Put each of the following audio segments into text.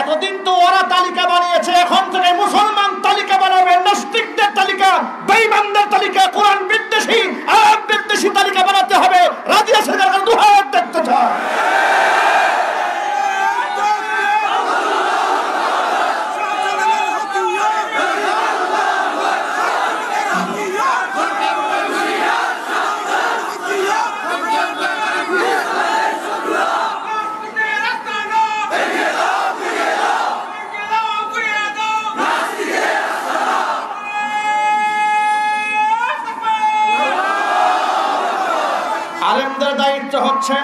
এতদিন তো ওরা তালিকা বানিয়েছে, এখন থেকে মুসলমান তালিকা বানাবে, নাস্তিকদের তালিকা, বেঈমানদের তালিকা, কোরআন বিদ্বেষী, আরব বিদ্বেষী তালিকা বানাতে হবে। রাজি আছে যারা দু হাত দেখতে চায়? আলেমদের দায়িত্ব হচ্ছে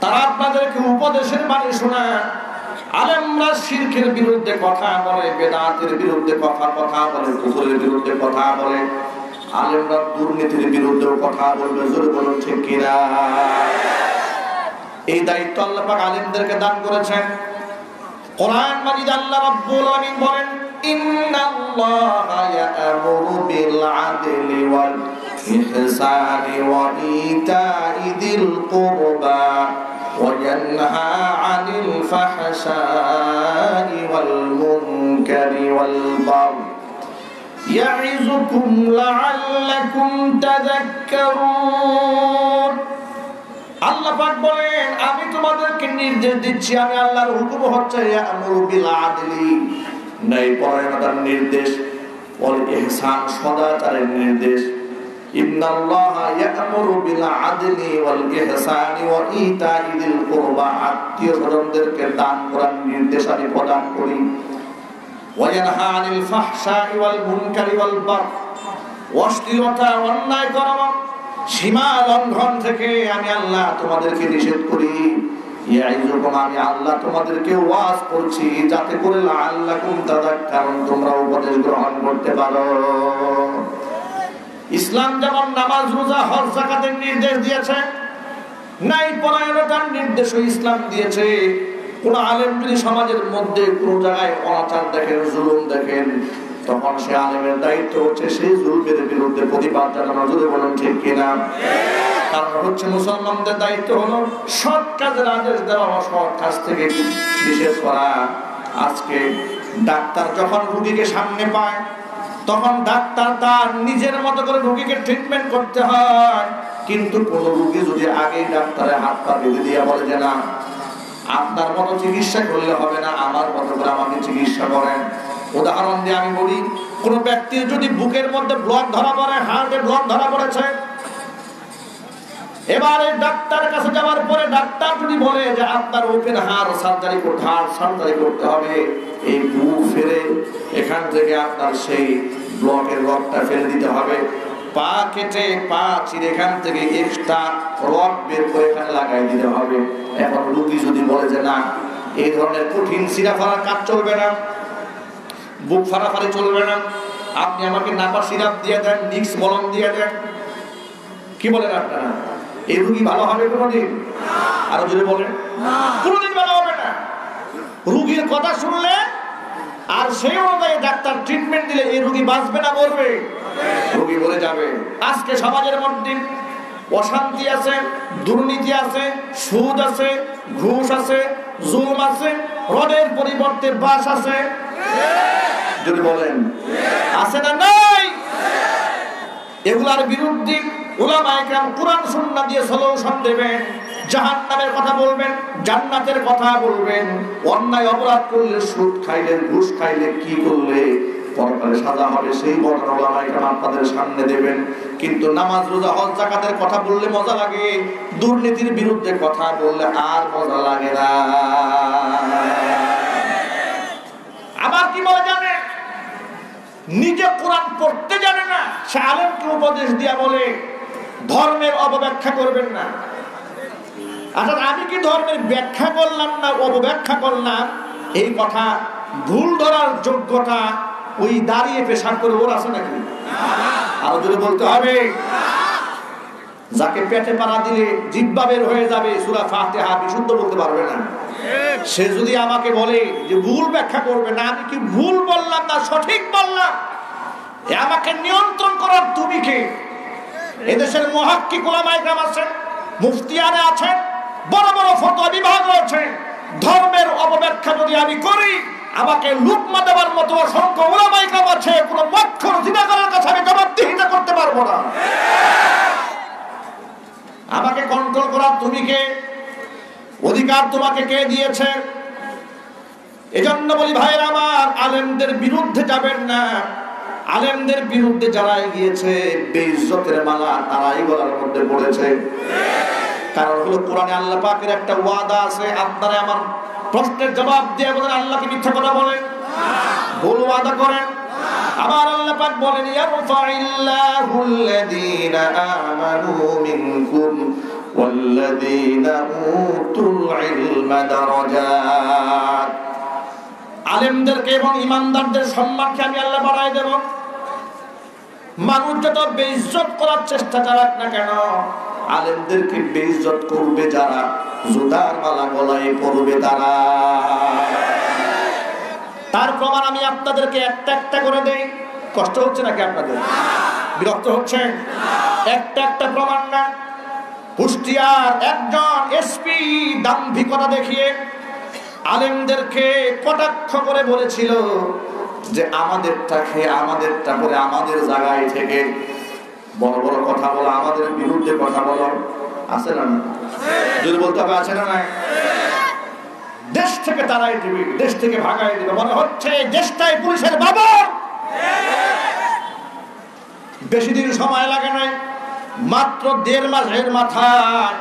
তারা আপনাদেরকে উপদেশের বাণী শোনায়। আলেমরা শিরকের বিরুদ্ধে কথা বলে, বেদাতের বিরুদ্ধে কথা বলে, কুফরের বিরুদ্ধে কথা বলে। আলেমরা দুর্নীতির বিরুদ্ধে কথা বলবে। জোরে বলুন ঠিক কিনা? এই দায়িত্ব আল্লাহ পাক আলেমদেরকে দান করেছেন। কোরআন মাজিদ আল্লাহ রাব্বুল আলামিন বলেন, ইন্নাল্লাহা ইয়া'মুরু বিল আদলি ওয়াল ইহসানি ওয়া ইতা'i যিল কুরবা ওয়া ইয়ানহা 'আনিল ফাহশা'i ওয়াল মুনকারি ওয়াল বাগই ইয়া'iযুকুম লা'আল্লাকুম তাযাক্কারুন। আল্লাহ পাক বলেন, আমি তোমাদেরকে নির্দেশ দিচ্ছি, আমি আল্লাহর হুকুম হচ্ছে ইয়া'মুরু বিল আদলি, ন্যায়পরায়ণতার নির্দেশ, ওয়াল ইহসান, সদাচারের নির্দেশ। ইন্নাল্লাহা ইয়া'মুরু বিল আদলি ওয়াল ইহসানি ওয়া ইতা'i যিল কুরবা, আত্মীয়-স্বজনদেরকে দান করার নির্দেশ আমি প্রদান করি। ওয়া ইয়ানহা আনিল ফাহশা'i ওয়াল মুনকারি ওয়াল বাগই, অশ্লীলতা, অন্যায় কর্ম, সীমা লঙ্ঘন থেকে আমি আল্লাহ তোমাদেরকে নিষেধ করি। ইয়াইযুকুম, আমি আল্লাহ তোমাদেরকে ওয়াজ করছি যাতে করে লাআল্লাকুম তাযাক্কারুন, তোমরা উপদেশ গ্রহণ করতে পারো। ইসলাম যেমন নামাজ, রোজা, হজ, যাকাতের নির্দেশ দিয়েছে, ন্যায়পরায়ণতার নির্দেশও ইসলাম দিয়েছে। কোন আলেম যদি সমাজের মধ্যে কোন জায়গায় অনাচার দেখেন, জুলুম দেখেন, তখন সে আলেমের দায়িত্ব হচ্ছে সেই জুলমের বিরুদ্ধে প্রতিবাদ জানানো। যদি বলুন ঠিক কিনা? কারণ হচ্ছে মুসলমানদের দায়িত্ব হলো সৎ কাজের আদেশ দেওয়া, অসৎ কাজ থেকে নিষেধ করা। আজকে ডাক্তার যখন রোগীকে সামনে পায়, তখন ডাক্তার তার নিজের মতো করে রোগীকে ট্রিটমেন্ট করতে হয়। কিন্তু কোন রোগী যদি আগে ডাক্তারের হাত পা বেঁধে দিয়ে বলে যে না, আপনার মতো চিকিৎসা করলে হবে না, আমার মতো করে আমাকে চিকিৎসা করেন। উদাহরণ দিয়ে আমি বলি, কোন ব্যক্তির যদি বুকের মধ্যে ব্লক ধরা পড়ে, হার্টে ব্লক ধরা পড়েছে, এবারে ডাক্তারের কাছে যাওয়ার পরে ডাক্তার যদি বলে যে আপনার ওপেন হার্ট সার্জারি করতে হবে, এই বুক ফেলে এখান থেকে আপনার সেই ব্লকের রডটা ফেলে দিতে হবে, পা কেটে পা চিরে এখান থেকে এক্সট্রা রড বের করে এখানে লাগাই দিতে হবে। এখন রোগী যদি বলে যে না, এই ধরনের কঠিন সিরা ফাড়ার কাজ চলবে না, বুক ফাড়াফাড়ি চলবে না, আপনি আমাকে নাপা সিরাপ দিয়ে দেন, নিক্স মলম দিয়ে দেন, কি বলেন আপনারা? এই রোগী ভালো হবে কোনোদিন? আরো যদি বলেন, কোনোদিন ভালো হবে না। রোগীর কথা শুনলে আর সেই অনুযায়ী ডাক্তার ট্রিটমেন্ট দিলে এই রোগী বাঁচবে না মরবে? রোগী মরে যাবে। আজকে সমাজের মধ্যে অশান্তি আছে, দুর্নীতি আছে, সুদ আছে, ঘুষ আছে, জুলুম আছে, রডের পরিবর্তে বাস আছে। যদি বলেন আছে না নাই? এগুলার বিরুদ্ধে উলামায়ে কেরাম কুরআন সুন্নাহ দিয়ে সলিউশন দেবেন। জাহান্নামের কথা বলবেন, জান্নাতের কথা বলবেন। অন্যায় অপরাধ করলে, সুদ খাইলে, ঘুষ খাইলে, কি করলে পরকালে সাজা হবে, সেই বর্ণনা উলামায়ে কেরাম আপনাদের সামনে দেবেন। কিন্তু নামাজ, রোজা, হজ, যাকাতের কথা বললে মজা লাগে, দুর্নীতির বিরুদ্ধে কথা বললে আর মজা লাগে না। আবার কি বলে জানেন? নিজে কোরআন পড়তে জানে না, সে আলেমকে উপদেশ দিয়া বলে ধর্মের অপব্যাখ্যা করবেন না। আচ্ছা, আমি কি ধর্মের ব্যাখ্যা করলাম না অপব্যাখ্যা করলাম, এই কথা ভুল ধরার যোগ্যতা ওই দাঁড়িয়ে পেশাব করে ওর আছে নাকি? আরো যদি বলতে হবে, যাকে পেটে পাড়া দিলে জিহ্বা বের হয়ে যাবে, সূরা ফাতিহা বিশুদ্ধ বলতে পারবে না, সে যদি আমাকে বলে যে ভুল ব্যাখ্যা করবে না, আমি কি ভুল বললাম না সঠিক বললাম, আমাকে নিয়ন্ত্রণ করার তুমি কে? এদেশের মুহাক্কিক উলামায়ে কেরাম আছেন, মুফতিয়ানে আছেন, বড় বড় ফতোয়া বিভাগ রয়েছে, ধর্মের অপব্যাখ্যা যদি আমি করি, আমাকে লুকমা দেওয়ার মতো অসংখ্য উলামায়ে কেরাম আছে, কোন মক্খর জিনাগারের কাছে আমি জবাবদিহিতা করতে পারবো না। আমাকে কন্ট্রোল করার তুমি কে? অধিকার তোমাকে কে দিয়েছে? এজন্য বলি ভাইরা আমার, আলেমদের বিরুদ্ধে যাবেন না। আলেমদের বিরুদ্ধে যারা গিয়েছে বেইজ্জতের মালা তারাই গলার মধ্যে পড়েছে। কারণ হলো কোরআনে আল্লাহ পাকের একটা ওয়াদা আছে। আপনারা আমার প্রশ্নের জবাব দিয়ে বলেন আল্লাহ কি মিথ্যা কথা বলেন? ভুল ওয়াদা করেন? আমার আল্লাহ পাক বলেন ইয়ারফাইল্লাহুল্লাযীনা আমানু মিনকুম ওয়াল্লাযীনা উতুল ইলমা দারাজাত। আলেমদেরকে এবং ঈমানদারদের সম্মানকে আমি আল্লাহ বাড়ায় দেব। মানুষ যত বেইজ্জত করার চেষ্টা চালাক না কেন, আলেমদেরকে বেইজ্জত করবে যারা, জুতার মালা গলায় পরবে তারা। তার প্রমাণ আমি আপনাদেরকে একটা একটা করে দেই। কষ্ট হচ্ছে নাকি আপনাদের? বিরক্ত হচ্ছে? একটা একটা প্রমাণ না। কুষ্টিয়ার একজন এসপি দাম্ভিকতা দেখিয়ে আলেমদেরকে কটাক্ষ করে বলেছিল যে আমাদেরটা খেয়ে আমাদেরটা করে আমাদের জায়গায় থেকে বড় বড় কথা বলো, আমাদের বিরুদ্ধে কথা বলো। আছে না? যদি বলতে হবে আছে না? নাই? দেশ থেকে তারাই দিবে, দেশ থেকে ভাগাই দিবে। মনে হচ্ছে দেশটাই পুলিশের বাবা। বেশি দিন সময় লাগে নাই, মাত্র 1.5 মাসের মাথায়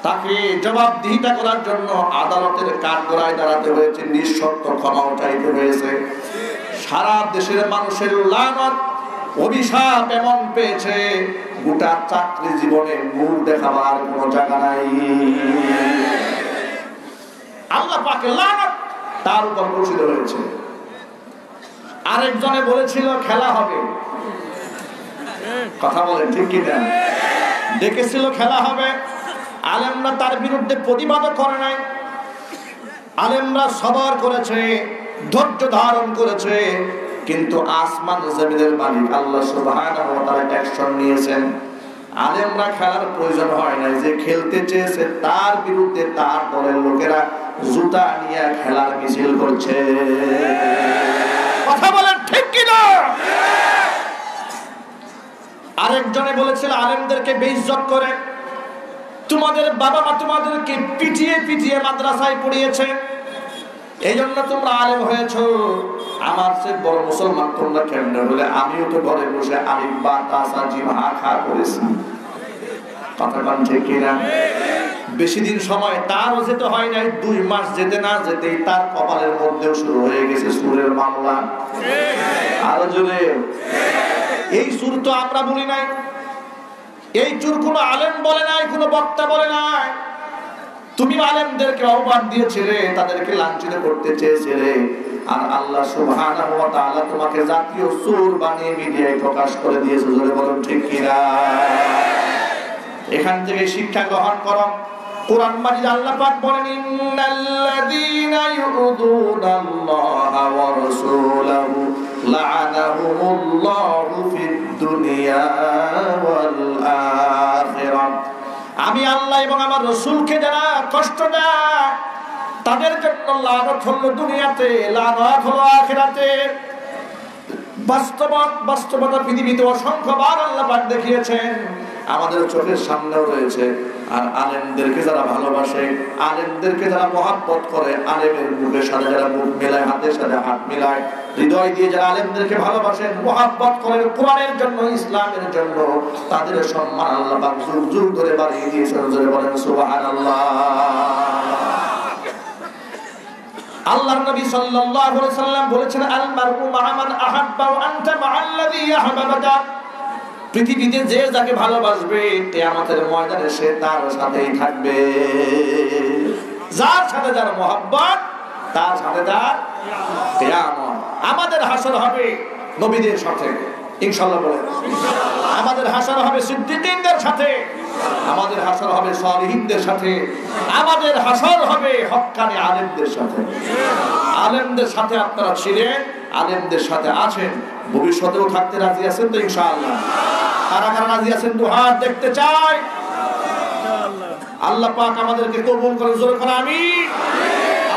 তাকে জবাবদিহিতা করার জন্য আদালতের কাঠগড়ায় দাঁড়াতে হয়েছে, নিঃশর্ত ক্ষমা উঠাইতে হয়েছে। সারা দেশের মানুষের লানত অভিশাপ এমন পেয়েছে, গোটা চাকরি জীবনে মুখ দেখাবার কোনো জায়গা নাই। আল্লাহ পাকের লানত তার উপর বর্ষিত হয়েছে। আরেকজনে বলেছিল খেলা হবে, কথা বলেন ঠিক কিনা? ডেকেছিল খেলা হবে, আলেমরা তার বিরুদ্ধে প্রতিবাদ করে নাই। আলেমরা সবর করেছে, ধৈর্য ধারণ করেছে, কিন্তু আসমান জমিনের মালিক আল্লাহ সুবহানাহু ওয়া তাআলা অ্যাকশন নিয়েছেন। আলেমরা খেলার প্রয়োজন হয় না, যে খেলতে চেয়েছে তার বিরুদ্ধে তার দলের লোকেরা জুতা নিয়ে খেলার মিছিল করছে। কথা বলেন ঠিক কিনা? আরেকজনে বলেছিল আলেমদেরকে বেইজ্জত করে, তোমাদের বাবা মা তোমাদেরকে পিটিয়ে পিটিয়ে মাদ্রাসায় পড়িয়েছে, এই জন্য তোমরা আলেম হয়েছো। আমার চেয়ে বড় মুসলমান তোমরা কেমনে হলে? আমিও তো ঘরে বসে আলিফ বা তা সা জিম হা খা করেছি। কথা বলেন ঠিক কিনা? বেশি দিন সময় তারও যেতে হয় নাই, 2 মাস যেতে না যেতেই তার কপালের মধ্যেও শুরু হয়ে গেছে সুরের মামলা। আরো জোরে। এই সুর তো আমরা বলি নাই, এই চুর কোনো আলেম বলে নাই, কোনো বক্তা বলে নাই। তুমি আলেমদেরকে আহ্বান দিয়েছিলে, তাদেরকে লাঞ্ছিত করতে চেয়েছিলে, আর আল্লাহ সুবহানাহু ওয়া তাআলা তোমাকে জাতীয় সুর বানিয়ে মিডিয়ায় প্রকাশ করে দিয়েছে। জোরে বলুন ঠিক কিনা? এখান থেকে শিক্ষা গ্রহণ করো। কোরআন মাজিদ আল্লাহ পাক বলেন ইন্নাল্লাযীনা ইউযুনাল্লাহা ওয়া রাসূলাহু লা'আনাহুমুল্লাহু ফিদ দুনিয়া ওয়াল আখিরাহ। আমি আল্লাহ এবং আমার রাসূলকে যারা কষ্ট দেয় তাদের জন্য লানত হলো দুনিয়াতে, লানত হলো আখিরাতে। বাস্তবতা পৃথিবীতে অসংখ্যবার আল্লাহ পাক দেখিয়েছেন, আমাদের চোখের সামনেও রয়েছে। আর আলেমদেরকে যারা ভালোবাসে, আলেমদেরকে যারা মহব্বত করে, আলেমের মুখের সাথে যারা মুখ মেলায়, হাতের সাথে হাত মিলায়, হৃদয় দিয়ে যারা আলেমদেরকে ভালোবাসেন, মহব্বত করেন কোরআনের জন্য, ইসলামের জন্য, তাদের সম্মান আল্লাহ পাক যুগ যুগ ধরে বাড়িয়ে দিয়েছেন। জোরে বলেন সুবহানাল্লাহ। আল্লাহর নবী সাল্লাল্লাহু আলাইহি সাল্লাম বলেছেন আল মারউ মা'a মান আহাব্বা ওয়া আনতা মা'আল্লাযী আহবাবতা। পৃথিবীতে যে যাকে ভালোবাসবে কিয়ামতের ময়দানে সে তার সাথেই থাকবে। যার সাথে যার মহব্বত তার সাথে তার কিয়ামত। আমাদের হাসর হবে নবীদের সাথে ইনশাআল্লাহ বলেন। আমাদের হাসর হবে সিদ্দিকীনদের সাথে, আমাদের হাসর হবে সালিহিনদের সাথে, আমাদের হাসর হবে হক্কানি আলেমদের সাথে। আলেমদের সাথে আপনারা ছিলেন, আলেমদের সাথে আছেন, ভবিষ্যতেও থাকতে রাজি আছেন তো ইনশাআল্লাহ? কারা কারা রাজি আছেন? দুহাত দেখতে চাই। আল্লাহ পাক আমাদেরকে কবুল করে, জোরে করে আমিন।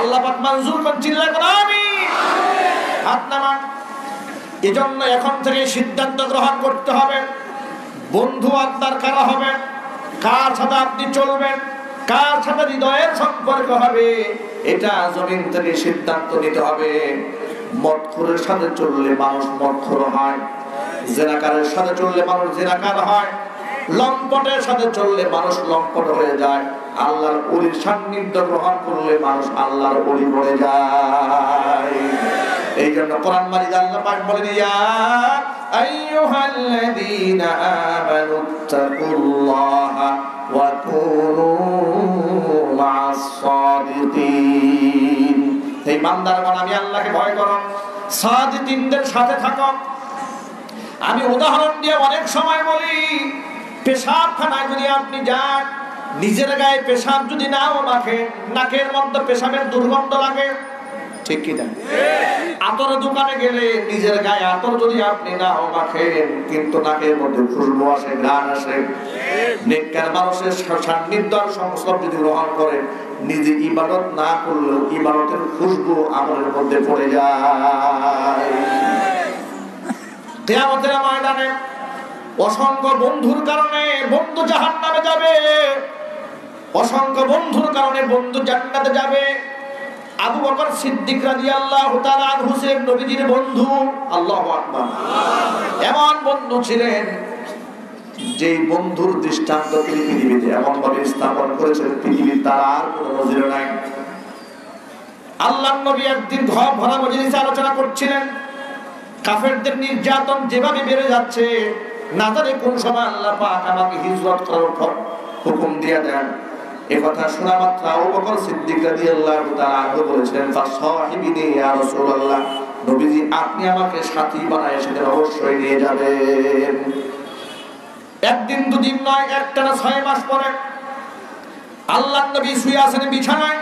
আল্লাহ পাক মঞ্জুর করেন, চিল্লা করে আমিন। হাত নামান। এজন্য এখন থেকে সিদ্ধান্ত গ্রহণ করতে হবে, বন্ধু আপনার কারা হবে, কার সাথে আপনি চলবেন, কার সাথে হৃদয়ের সম্পর্ক হবে, এটা জমিন থেকে সিদ্ধান্ত নিতে হবে। মদখোরের সাথে চললে মানুষ মদখোর হয়, জেনাকারের সাথে চললে মানুষ জেনাকার হয়, লম্পটের সাথে চললে মানুষ লম্পট হয়ে যায়, আল্লাহর ওলির সান্নিধ্য গ্রহণ করলে মানুষ আল্লাহর ওলি হয়ে যায়। এই জন্য কোরআন মাজিদে আল্লাহ পাক বলেন, ইয়া আইয়ুহাল্লাযীনা আমানুত্তাকুল্লাহা ওয়া কুনু মা'আস সাদিকিন। এই বান্দারগণ, আমি আল্লাহকে ভয় করো, সাদিকিনদের সাথে থাকো। আমি উদাহরণ দিয়ে অনেক সময় বলি, পেশাবখানায় যদি আপনি যান, নিজের গায়ে পেশাব যদি নাও মাখেন, নাকের মধ্যে পেশাবের দুর্গন্ধ লাগে, ঠিক কি না? আতর দোকানে গেলে নিজের গায়ে আতর যদি আপনি নাও মাখেন, কিন্তু নাকের মধ্যে খুশবু আসে, ঘ্রাণ আসে। নেককার মানুষের সান্নিধ্য আর সংস্রব যদি গ্রহণ করে, নিজে ইবাদত না করলেও ইবাদতের খুশবু আমলের মধ্যে পড়ে যায়। কিয়ামতের ময়দানে অসংখ্য বন্ধুর কারণে বন্ধু জাহান্নামে যাবে, অসংখ্য বন্ধুর কারণে বন্ধু জান্নাতে যাবে। আবু বকর সিদ্দিক রাদিয়াল্লাহু তাআলা আনহু ছিলেন নবীজির বন্ধু। আল্লাহু আকবার। এমন বন্ধু ছিলেন, যেই বন্ধুর দৃষ্টান্ত তিনি পৃথিবীতে এমন ভাবে স্থাপন করেছেন, পৃথিবীর তার আর কোনো নজির নাই। আল্লাহর নবী একদিন ঘর ভরা মজলিসে আলোচনা করছিলেন, কাফেরদের নির্যাতন যেভাবে বেড়ে যাচ্ছে, না জানি কোন সময় আল্লাহ পাক আমাকে হিজরত করার হুকুম দিয়ে দেন। এই কথা শোনা মাত্র আবু বকর সিদ্দিক রাদিয়াল্লাহু তাআলা আনহু বলেছিলেন, ফাসাহিবিনি ইয়া রাসূলুল্লাহ, নবীজি আপনি আমাকে সাথী বানায় সেদিন অবশ্যই নিয়ে যাবেন। একদিন দুদিন নয়, একটানা 6 মাস পরে আল্লাহর নবী শুয়ে আছেন বিছানায়।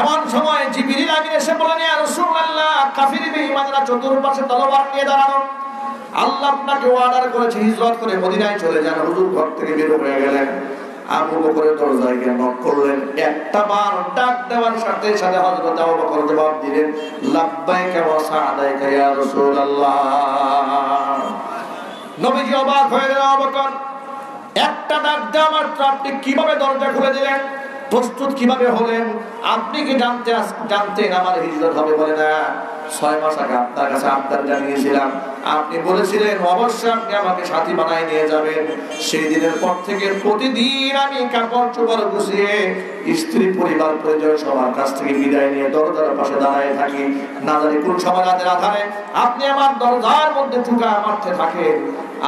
এমন সময় জিবরিল আমিন এসে বলেন, ইয়া রাসূলুল্লাহ, কাফির বেঈমানরা চতুর্পাশে তলোয়ার নিয়ে দাঁড়ানো, আল্লাহ আপনাকে অর্ডার করেছে হিজরত করে মদিনায় চলে যান। হুজুর ঘর থেকে বের হয়ে গেলেন। আবু বকরের দরজায় গিয়ে নক করলেন। একটা বার ডাক দেওয়ার সাথে সাথে হযরত আবু বকর জবাব দিলেন, লাব্বাইকা ওয়া সা'দাইকা ইয়া রাসূলুল্লাহ। নবীজি অবাক হয়ে গেলেন, আবু বকর একটা ডাক দেওয়া মাত্র আপনি কিভাবে দরজা খুলে দিলেন, প্রস্তুত কিভাবে হলেন? আপনি কি জানতেন আমার হিজরত হবে? বলে না, 6 মাস আগে আপনার কাছে আবদার জানিয়েছিলাম, আপনি বলেছিলেন অবশ্যই আপনি আমাকে সাথী বানায় নিয়ে যাবেন। সেই দিনের পর থেকে প্রতিদিন আমি কাপড় চোপড় গুছিয়ে স্ত্রী পরিবার পরিজন সবার কাছ থেকে বিদায় নিয়ে দরজার পাশে দাঁড়ায় থাকি। না জানি কোন সময় রাতের আধারে আপনি আমার দরজার মধ্যে ঠুকা মারতে থাকেন,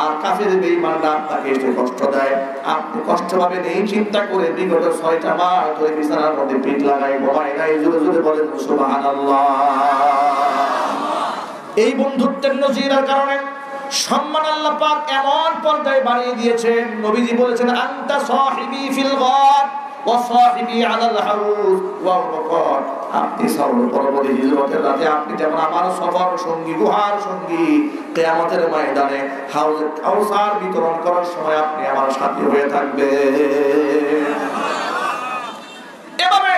আর কাফের বেঈমানরা আপনাকে এসে কষ্ট দেয়, আপনি কষ্ট পাবেন এই চিন্তা করে বিগত 6টা মাস ধরে বিছানার মধ্যে পিঠ লাগাই ঘুমায় নাই। জোরে জোরে বলেন সুবহানাল্লাহ। এই বন্ধুত্বের নজিরের কারণে সম্মান আল্লাহ পাক এমন পর্যায়ে বাড়িয়ে দিয়েছেন। নবীজি বলেছেন, আনতা সাহিবি ফিল গার ওয়া সাহিবি আলাল হাউজ ওয়া বকর। আপনি সফর পরবর্তী হিজরতের রাতে আপনি যেমন আমার সফর সঙ্গী, গুহার সঙ্গী, কিয়ামতের ময়দানে হাউজে কাউসার বিতরণ করার সময় আপনি আমার সাথী হয়ে থাকবেন। এভাবে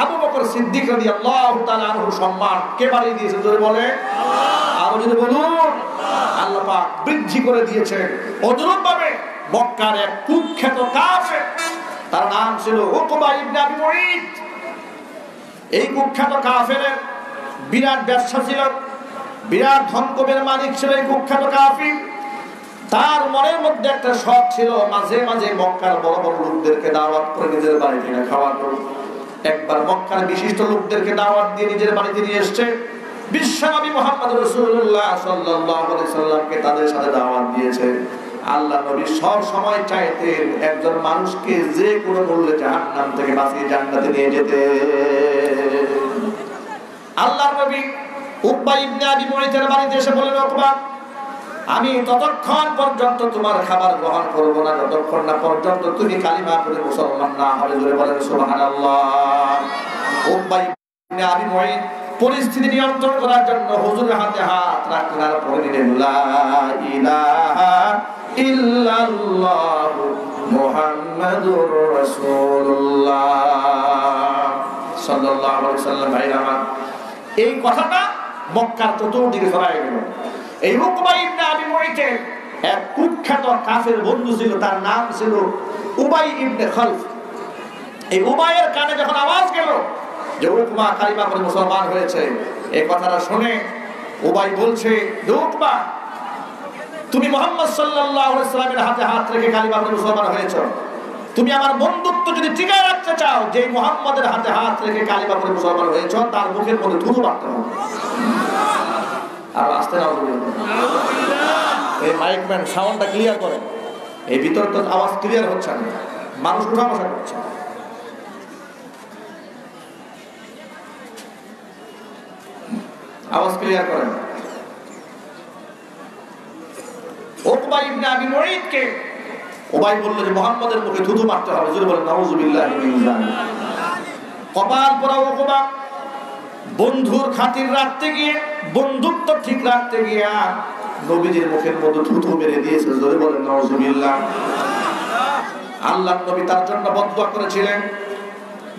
আবু বকর সিদ্দিক রাদিয়াল্লাহু তাআলা আনহুর সম্মান কে বাড়িয়ে দিয়েছে? জোরে বলে আল্লাহ। আর যদি বলুন, আল্লাহ পাক বৃদ্ধি করে দিয়েছেন। অনুরূপভাবে মক্কার এক কুখ্যাত কাফের, তার নাম ছিল উকবা ইবনে আবি মুঈত। এই কুখ্যাত কাফেরের বিরাট ব্যবসা ছিল, বিরাট ধনকুবের মালিক ছিল এই কুখ্যাত কাফির। তার মনের মধ্যে একটা শখ ছিল, মাঝে মাঝে মক্কার বড় বড় লোকদেরকে দাওয়াত করে নিজের বাড়িতে খাওয়াতো। একবার মক্কার বিশিষ্ট লোকদেরকে দাওয়াত দিয়ে নিজের বাড়িতে নিয়ে এসেছে। বিশ্বনবী মুহাম্মদ রাসূলুল্লাহ সাল্লাল্লাহু আলাইহি সাল্লামকে তাদের সাথে দাওয়াত দিয়েছে। আল্লাহ নবী সব সময় চাইতেন একজন মানুষকে যে কোনো মূল্যে জাহান্নাম থেকে বাঁচিয়ে জান্নাতে নিয়ে যেতে। আল্লাহর নবী উকবা ইবনে আবি মুঈতের বাড়িতে এসে বলেন, উকবা, আমি ততক্ষণ পর্যন্ত তোমার খাবার গ্রহণ করব না যতক্ষণ না পর্যন্ত তুমি কালিমা পড়ে মুসলমান না হলে। জোরে বলেন সুবহানাল্লাহ। উকবা ইবনে আবি মুঈত পরিস্থিতি নিয়ন্ত্রণ করার জন্য হুজুরের হাতে হাত রাখলেন আর পড়ে দিলেন, লা ইলাহা ইল্লাল্লাহু মুহাম্মাদুর রাসূলুল্লাহ সাল্লাল্লাহু আলাইহি ওয়াসাল্লাম। ভাইরা আমার, এই কথাটা মক্কার চতুর্দিকে ছড়ায় গেল। এই উকবা ইবনে আবি মুঈতের এক কুখ্যাত কাফের বন্ধু ছিল, তার নাম ছিল উবাই ইবনে খালফ। এই উবাইয়ের কানে যখন আওয়াজ গেল যে উকবা কালিমা পড়ে মুসলমান হয়েছে, এই কথাটা শুনে উবাই বলছে, উকবা, তুমি মুহাম্মদ সাল্লাল্লাহু আলাইহি ওয়াসাল্লামের হাতে হাত রেখে কালিমা পড়ে মুসলমান হয়েছো, তুমি আমার বন্ধুত্ব যদি টিকায় রাখতে চাও, যে মুহাম্মাদের হাতে হাত রেখে কালিমা পড়ে মুসলমান হয়েছো, তার মুখের মধ্যে থুতু মারতে হবে। আর আস্তে নাও, এই মাইকম্যান সাউন্ডটা ক্লিয়ার করে, এই ভিতর তো আওয়াজ ক্লিয়ার হচ্ছে না, মানুষ উঠা বসা করছে। আওয়াজ ক্লিয়ার করেন। উকবা ইবনে আবি মুঈতকে উবাই বলল যে মুহাম্মাদের মুখে থুতু মারতে হবে। জোরে বলেন নাউযুবিল্লাহি মিন যালিক। কপাল পোড়া উকবা বন্ধুর খাতির রাখতে গিয়ে, বন্ধুত্ব ঠিক রাখতে গিয়া নবীজির মুখের মধ্যে থুতু মেরে দিয়েছে। জোরে বলেন নাউযুবিল্লাহ। আল্লাহর নবী তার জন্য বদদুয়া করেছিলেন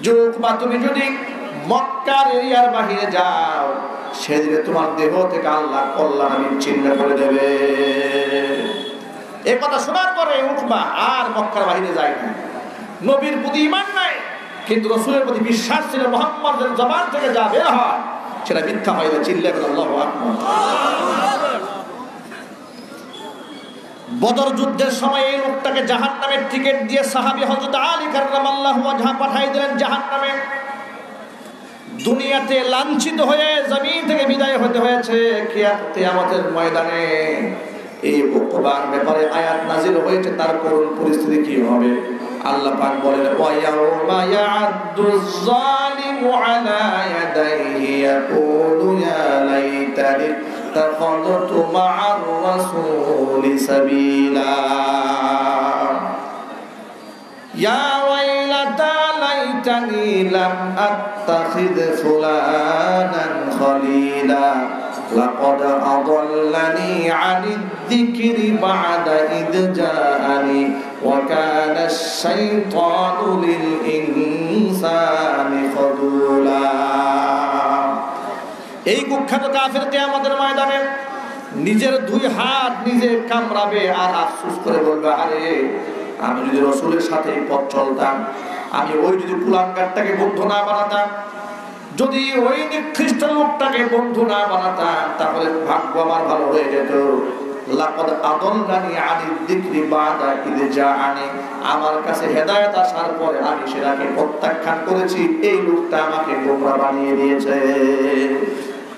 যে উকবা, তুমি যদি মক্কার এরিয়ার বাহিরে যাও, সেদিনে তোমার দেহ থেকে আল্লাহ কল্যাণ বিচ্ছিন্ন করে দেবে। এই কথা শোনার পরে উকবা আর মক্কার বাহিরে যায় না। নবীর প্রতি ঈমান নাই, কিন্তু রাসূলের প্রতি বিশ্বাস ছিল। মুহাম্মাদের জবান থেকে যা বের হয় সেটা মিথ্যা হয় না। চিল্লায়ে বলেন আল্লাহু আকবার। বদর যুদ্ধের সময় এই লোকটাকে জাহান্নামের টিকিট দিয়ে সাহাবী হযরত আলী কাররামাল্লাহু ওয়াজহা পাঠিয়ে দিলেন জাহান্নামে। দুনিয়াতে লাঞ্ছিত হয়ে জমিন থেকে বিদায় হতে হয়েছে। কিয়ামতের ময়দানে এই উকবার ব্যাপারে আয়াত নাযিল হয়েছে, তার করুণ পরিস্থিতি কি হবে। আল্লাহ পাক বলেন, ওয়া ইয়াউমা ইয়া'আদ্দুয যালিমু আলা ইয়াদাইহি ইয়াকুলু ইয়া লাইতানি ইত্তাখাযতু মা'আর রাসূলি সাবিলা ইয়া ওয়াইলাতা লাইতানি লাম আত্তাখিয ফুলানান খলিলা লাকাদ আদাল্লানি আনিদ যিকরি বা'দা ইয জাআনি ওয়া কানা আশ-শাইতানু লিল ইনসানি খাযুলা। এই কুখ্যাত কাফের কিয়ামতের ময়দানে নিজের দুই হাত নিজে কামড়াবে আর আফসোস করে বলবে, আরে আমি যদি রাসূলের সাথে পথ চলতাম, আমি ওই যদি কুলাঙ্গারটাকে বন্ধু না বানাতাম, যদি ওই নিকৃষ্ট লোকটাকে বন্ধু না বানাতাম, তাহলে ভাগ্য আমার ভালো হয়ে যেত। লাকাদ আদাল্লানি আনিদ যিকরি বা'দা ইয জাআনি, আমার কাছে হেদায়েত আসার পরে আমি সেটাকে প্রত্যাখ্যান করেছি, এই লোকটা আমাকে গোমরা বানিয়ে দিয়েছে।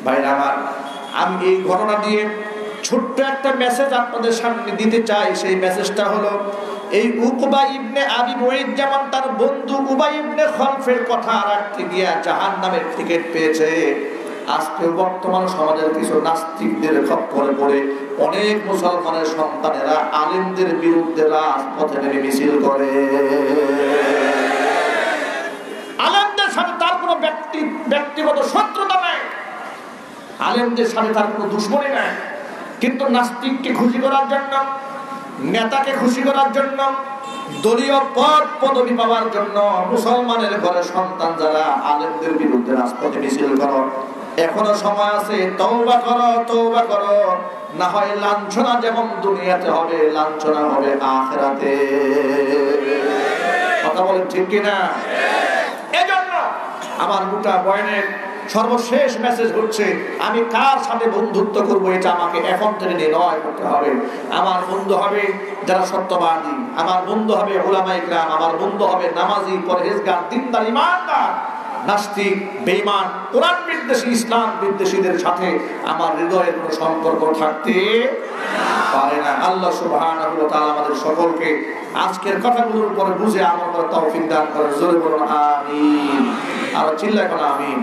ভাইরা আমার, আমি এই ঘটনা দিয়ে ছোট্ট একটা মেসেজ আপনাদের সামনে দিতে চাই। সেই মেসেজটা হলো, এই উকবা ইবনে আবি মুঈত যেমন তার বন্ধু উবাই ইবনে খালফের কথা রাখতে গিয়া জাহান্নামের টিকিট পেয়েছে, আজকে বর্তমান সমাজের কিছু নাস্তিকদের খপ্পরে পড়ে অনেক মুসলমানের সন্তানেরা আলেমদের বিরুদ্ধে রাজপথে নেমে মিছিল করে। আলেমদের সাথে তার কোনো ব্যক্তিগত শত্রুতা নাই, আলেমদের সাথে তার কোনো দুশ্মনী নাই, কিন্তু নাস্তিককে খুশি করার জন্য, নেতাকে খুশি করার জন্য, দলীয় পদ পদবি পাওয়ার জন্য মুসলমানের ঘরে সন্তান যারা আলেমদের বিরুদ্ধে রাজপথে মিছিল করো, এখনো সময় আছে। তওবা করো, তওবা করো, না হয় লাঞ্ছনা যেমন দুনিয়াতে হবে, লাঞ্ছনা হবে আখিরাতে। কথা বলেন ঠিক কিনা? এজন্য আমার গোটা বয়ানের সর্বশেষ মেসেজ হচ্ছে, আমি কার সাথে বন্ধুত্ব করবো এটা আমাকে এখন থেকে নির্ণয় করতে হবে। আমার বন্ধু হবে যারা সত্যবাদী, আমার বন্ধু হবে উলামায়ে কিরাম, আমার বন্ধু হবে নামাজি, পরহেজগার, দিনদার, ঈমানদার। নাস্তিক, বেঈমান, কোরআন বিদ্বেষী, ইসলাম বিদ্বেষীদের সাথে আমার হৃদয়ের কোনো সম্পর্ক থাকতে পারে না। আল্লাহ সুবহানাহু ওয়া তাআলা আমাদের সকলকে আজকের কথাগুলোর উপরে বুঝে আমল করার তৌফিক দান করেন। জোরে বলুন আমিন। আর চিল্লায় বলুন আমিন।